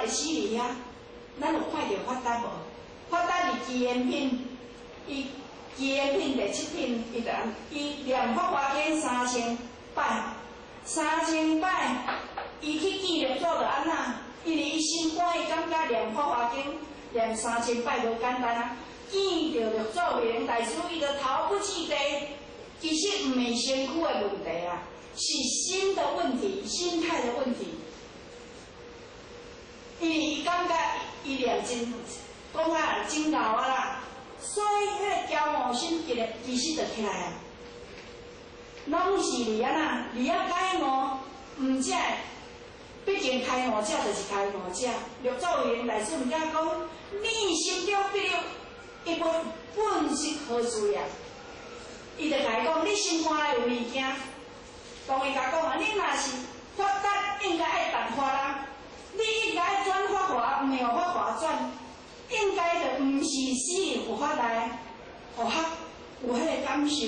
死哩遐，咱有看到发达无？发达是纪元品，伊纪元品第7品，伊念法华经3000摆，3000摆，伊去记录做着安那？因为伊心肝伊感觉念法华经念3000摆无简单啊，见着六祖慧能大师，伊就头不起地。其实唔是身躯的问题啊，是心的问题、心态的问题。因为伊感觉伊念真，讲啊真老啊啦，所以迄个骄傲心其实就起来啊。拢是你啊呐，你啊开悟，唔正，毕竟开悟者就是开悟者。六祖慧能大师唔敢讲，你心中必有一本是何处呀？伊就甲伊讲，你心肝内有物件，当伊甲讲啊，你若是发达，应该爱达发啦。你应该转发华，唔是互发华转，应该就唔是死有法来，互较有迄个感受。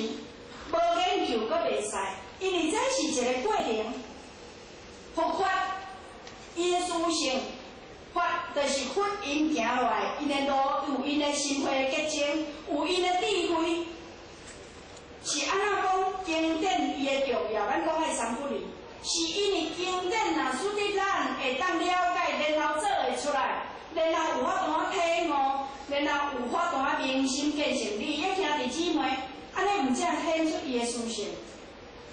无研究阁袂使，因为这是一个过程。佛法，伊的殊性，法就是佛因行落来，因的路有因的心慧结晶，有因的智慧。是安怎讲经典伊的重要？咱讲爱三不离，是因为经典若使得咱会当了解，然后做会出来，然后有法度啊体悟，然后有法度啊明心见性。你要兄弟姊妹，安尼毋正显出伊的殊性。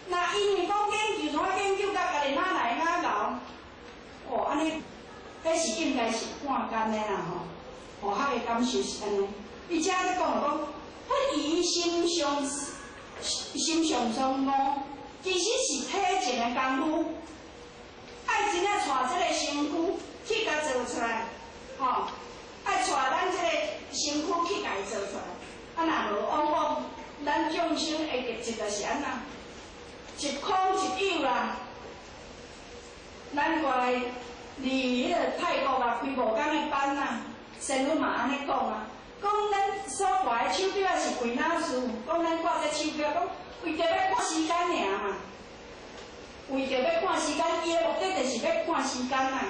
那因为讲研究，研究甲家己哪来哪搞，哦，安尼，迄是应该是半干的啦吼，互较的感受是安尼。伊遮咧讲不以心相相悟，其实是体前的功夫，爱真正带这个身躯去甲做出来，吼，爱带咱这个身躯去甲伊做出来。啊，若无往往，咱众生的结集就是安那，一空一有啦。难怪伫迄个泰国啊，开5天的班啊，师傅嘛安尼讲啊。讲咱所挂的手表是为哪事？讲咱挂这手表，讲为着要看时间尔嘛。为着要看时间，伊的目的就是要看时间嘛。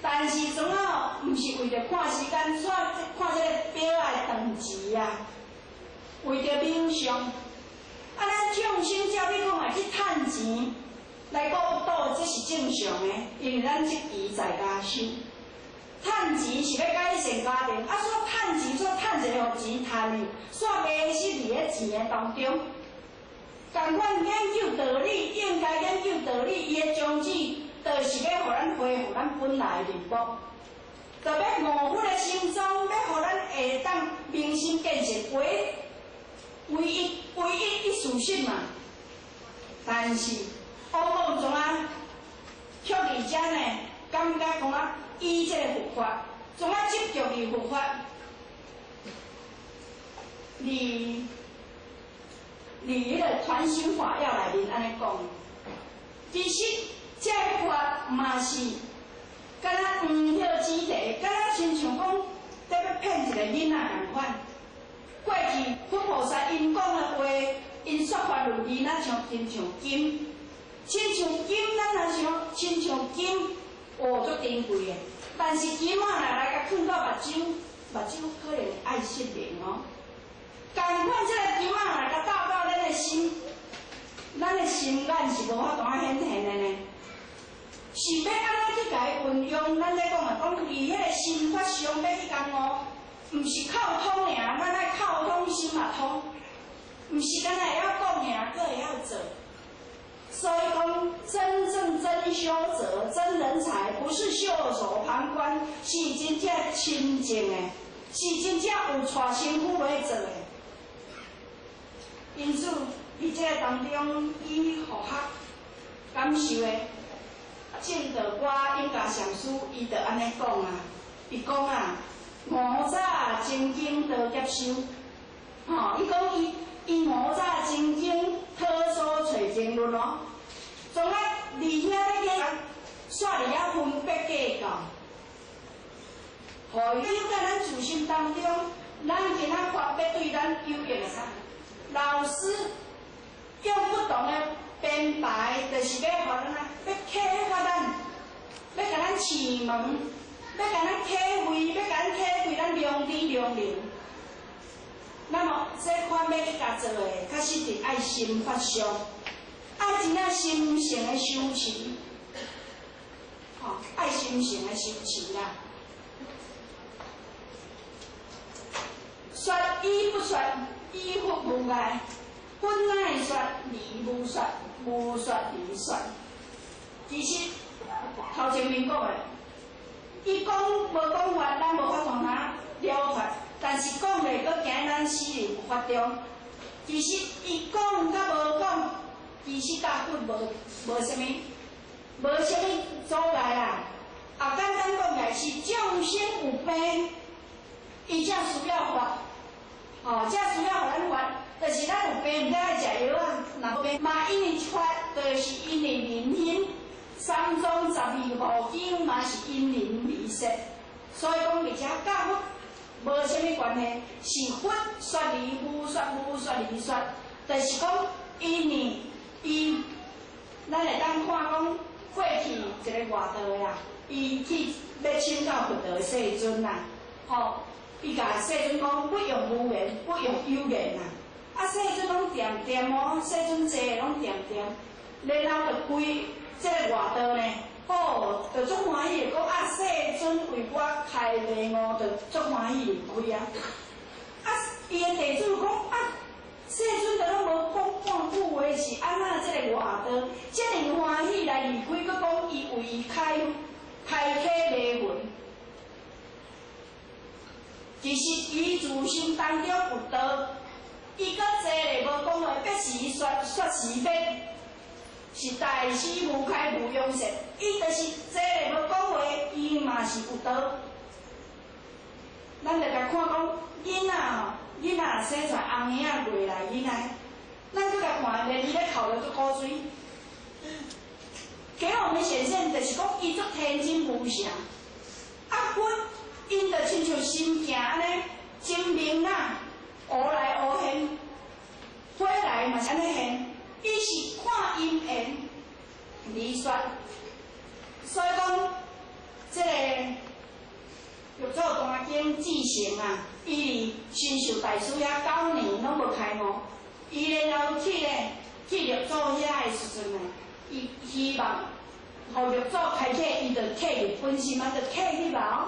但是阵啊，毋是为着看时间，看这个表的长期啊，为着冥想。啊，咱众生照你讲来去趁钱来过渡，这是正常的，因为咱积极在家修。趁钱是要改善家庭，啊，所趁钱所趁一个互钱趁去，所迷失伫咧钱的当中。共款研究道理，应该研究道理，伊的宗旨，就是要互咱恢复咱本来的面目，就要悟佛的心中，要互咱会当明心见性，唯一事实嘛。但是往往总啊，却而者呢，感觉讲啊。依这个佛法，总啊执着于佛法，你迄个传心法要内面安尼讲，其实这个法嘛是，敢若黄叶之地，敢若亲像讲在要骗一个囡仔共款。过去佛菩萨因讲的话，因说法论义，咱像亲像金，亲像金，咱若像亲像金。哦，足珍贵的，但是金仔来甲放到目睭可能爱失灵哦。共款这个金仔来甲斗到咱的心，咱的心眼是无法度啊显现的呢。是要安怎去甲伊运用？咱咧讲以迄个心法上要去共哦，毋是靠通尔，咱爱靠通心嘛通，毋是干那会晓讲尔，佫会晓做。所以讲，真正真修者、真人才，不是袖手旁观，是真正亲近的，是真正有带身躯要做的。因此，伫这个当中，伊互较感受的正道歌应该上师，伊就安尼讲啊，伊讲啊，五早精经多接受，伊讲伊五早精经讨所找经论哦。从啊，离遐咧个，煞伫遐分别计较，互伊留在咱自心当中，咱今仔发要对咱有益的啥？老师用不同的编排，就是要互咱啊，要启发咱，要甲咱启蒙，要甲咱体会，要甲咱体会咱良知良能。那么这款要去甲做的，较实质爱心发上，爱真正心诚的修持，爱心诚的修持啦。说依不说，依佛无碍，本来说，理无说，无说理说。其实头前面讲的，伊讲无讲法，咱无法通他了法。但是讲袂阁行咱死人法中，其实伊讲甲无讲，其实甲佛无啥物阻碍啦。简单讲来是众生有病，伊才需要法，才需要互咱法。就是咱有病，毋知爱食药啊，若无病嘛，因为一法就是因为人心三宗12无经嘛是因人而设，所以讲而且甲佛。无啥物关系，是佛说理，无说理说，就是讲因为咱会当看讲过去一个外道的啦，伊去要请教佛陀世尊啦，伊甲世尊讲不用无言，不用有言啦，世尊拢点点世尊坐拢点点，然后就规这个外道呢。就足欢喜，讲世尊为我开内悟，就足欢喜离开啊！伊的弟子讲世尊都拢无讲半句话，是安怎这个外道这么欢喜来离开？佮讲伊为伊开启内门，其实伊自心当中有道，伊佮坐咧无讲话，必时说是非。是大师无开无用舌，伊就是坐咧无讲话，伊嘛是有道。咱着甲看讲囡仔生出来红婴仔过来囡仔，咱搁甲看连伊咧哭着都苦水。给我们显现就是讲伊足天真无邪，佛因着亲像心行安尼，真明啦，乌来乌现，火来嘛是安尼现。伊是看因缘理说，所以讲，这个玉祖大经至诚啊，伊亲受大师遐9年拢无开悟，伊然后去玉祖遐的时阵呢，伊希望互玉祖开启，伊就契入本心啊，就契入啊。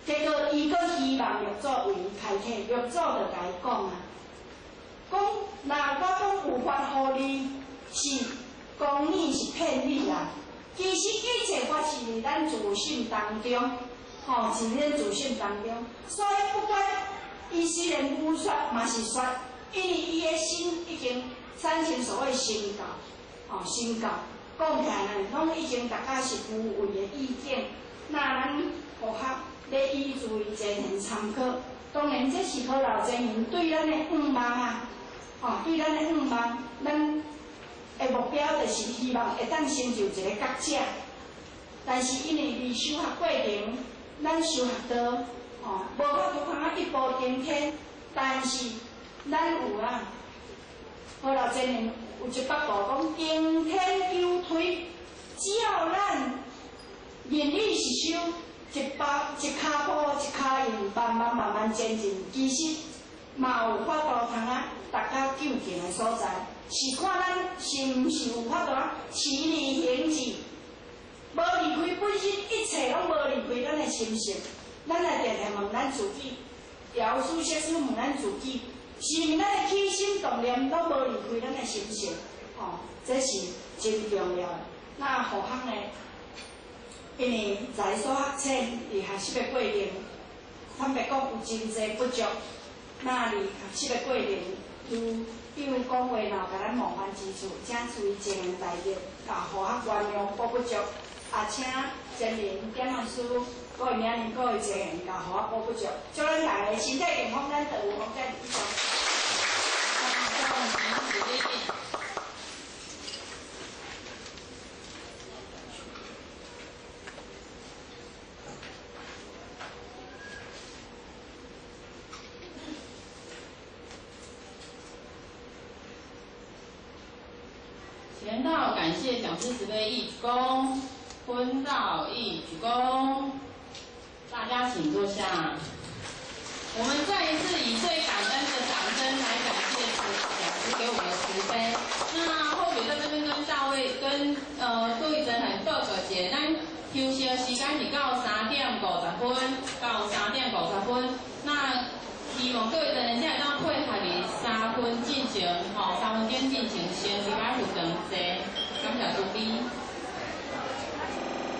结果伊阁希望玉祖为伊开启，玉祖就甲伊讲啊。讲，若我讲有法互你，是讲你是骗你啦。其实一切法是伫咱自信当中，是咱自信当中。所以不管伊虽然无说嘛是说，因为伊的心已经产生所谓身教，身教讲起来呢，拢已经大家是无为的意见。那咱学学咧依据前言参考，当然这是好老前言对咱的愿望啊。对咱的愿望，咱的目标就是希望会当成就一个觉者。但是因为伫修学过程，咱修学道，无法度通一步登天。但是咱有好老前言有一百步讲登天有推，只要咱愿意是修，一脚步一脚印，慢慢前进，其实嘛有法度通大家究竟的所在，是看咱是毋是有法度持理行志，无离开本身，一切拢无离开咱的心性。咱来定定问咱自己，调书写书问咱自己，是毋咱的起心动念拢无离开咱的心性？这是真重要的。那何况呢？因为在所学浅，伫学习的过程，坦白讲有真侪不足。那伫学习的过程，比如讲话，若甲咱冒犯之处，请注意前言内容，甲互学原谅补不足，请前言点老师各位名人各位前言，甲互学补不足，祝咱大家身体健康，咱道有福在以上。前道感谢讲师慈悲一鞠躬，婚道一鞠躬。请坐下。我们再一次以最感恩的掌声来感谢讲师给我们的慈悲。那后面在这边跟大卫跟各位真很报告一下，咱休息的时间是到3点50分，到3点50分。那希望各位真能才会当配合哩3分进行，3分钟进行先一摆